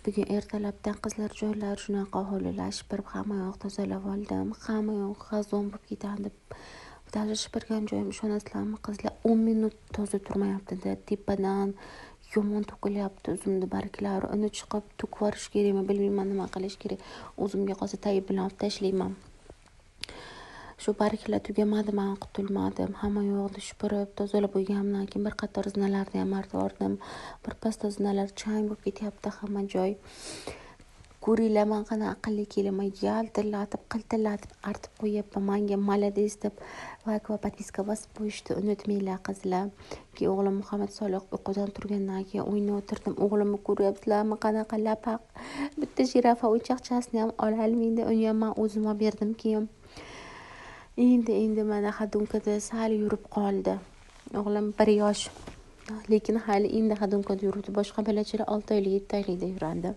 Bugun ertalabdan qizlar joylar shunaqa hovlilashib birib hamma yoq tozalab oldim. Hamma yoq g'azon bo'lib ketadi. Tashishib birgan joyim ishonasizlarmi qizlar 10 minut toza turmayapti-da. Tepadan yomon to'kilyapti uzumni barglari. Uni chiqib to'kib yuborish kerakmi, bilmayman nima qilish kerak. O'zimga qolsa tayib bilan olib tashlayman. Shu barglar tugamadi, men qutulmadim. Hamma yoqni supurib, tozalab qo'yganimdan keyin bir qator zinalarni ham artib bir pasda zinalar chang bo'lib ketyapti hamma joy. Ko'ringlar, men qanaqa aqlli kelaman, yaltillatib, qiltillatib artib qo'yapman. Menga malades deb like va podpiska bosib qo'yishni unutmanglar qizlar. Keyin o'g'lim Muhammad Solih uyqudan turgandan keyin o'ynab o'tirdim. O'g'limni ko'ryapsizlarmi, qanaqa lapaq. Bitta jirafa o'yinchoqchasini ham ola olmaydi. Uni ham men o'zim olib berdim keyin. Endi mana hadunkada sal yurib qoldi. O'g'lim 1 yosh. Lekin hali endi hadunkada yuribdi. Boshqa bolachalar 6 oylik, 7 oylikda yuradi.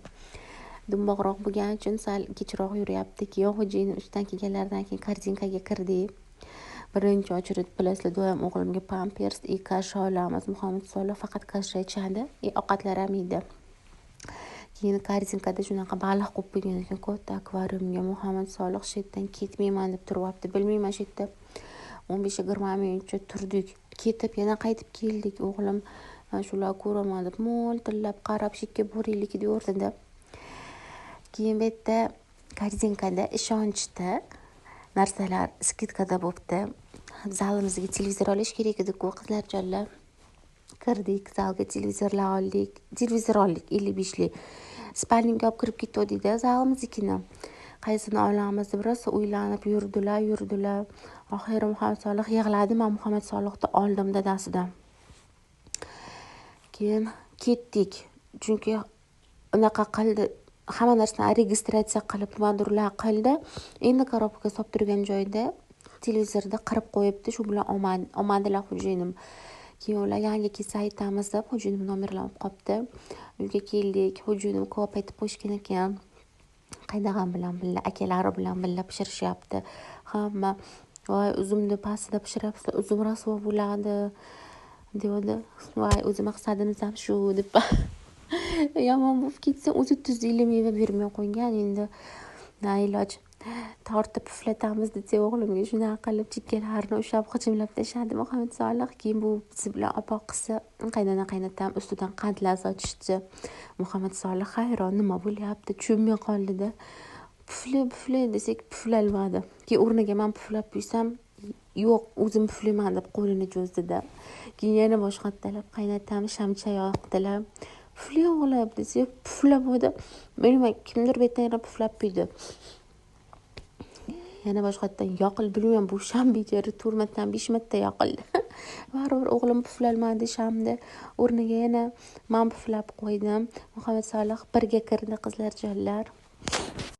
Dumbog'roq bo'lgani uchun sal kechroq yuryapti. Keyin xo'jayinim ishdan kelganlaridan keyin korzinkaga kirdik. Birinchi ochirib bilasizlar, doim o'g'limga pampers, kasha olamiz. Muhammad Solih faqat kasha ichadi, ovqatlar ham yeydi. Keyin korzinkada shunaqa baliq qo'yib qo'ygan ekan, katta akvariumga. Muhammad Solih shetdan ketmayman deb turyapti. Bilmayman, shetda 15-20 minutcha turdik. Ketib yana qaytib keldik. O'g'lim shular ko'raman deb mo'ltillab qarab shekka boraylik deyordi-da. Keyin bu yerda korzinkada ishonchda narsalar skitkada bo'pti. Zalimizga televizor olish kerak edi-ku qizlarjonlar. Kirdik, zalga televizorlar oldik. Televizor oldik 55lik. Spalniga olib kirib ketdik-da zalimiznikini. Qaysini olamiz deb rosa o'ylanib yurdilar. Oxiri Muhammad Solih yig'ladi. Men Muhammad Solihni oldim dadasidan. Keyin ketdik. Chunki unaqa qildi. Hamma narsani registratsiya qilib, nimadirlar qildi. Endi korobka solib turgan joyda televizorda qirib qo'yibdi. Shu bilan olmadilar xo'jayinim. Keyin ular yangi kelsa aytamiz deb xo'jayinim nomerlarni olib qopti. Uyga keldik. Xo'jayinim ko'p aytib qo'yishgan ekan. Qaydag'am bilan billa, akalari bilan billa pishirishyapti. Hamma voy uzumni pastida pishiryapsizlar, uzum rasvo bo'ladi deydi. Voy o'zi maqsadimiz ham shu deb. Yomon bo'lib ketsa o'zi tuzli meva bermay qo'ygan. Endi iloj tortib puflatamiz desa o'g'limga shunaqa qilib chekkalarini ushlab hijimlab tashladi Muhammad Solih. Keyin bu bizi bilan opoqisi qaynatam ustidan qandlar sochishdi. Muhammad Solih hayron, nima bo'lyapti, tushunmay qoldi-da. Pufla desak puflalmadi. Keyin o'rniga men puflab qo'ysam, yo'q, o'zim puflayman deb qo'lini cho'zdi-da. Keyin yana boshqattalab qaynatam shamcha yoqdilar. Puflay o'g'lab desak puflab bo'ldi. Bilmayman, kimdir bu yerdan yana puflab qo'ydi. Yana boshqatdan yoqil, bilmayman, bu sham bechara 4 martadan 5 marta yoqildi. Baribir o'g'lim puflalmadi shamni. O'rniga yana men puflab qo'ydim. Muhammad Solih birga kirdi qizlar jonlar.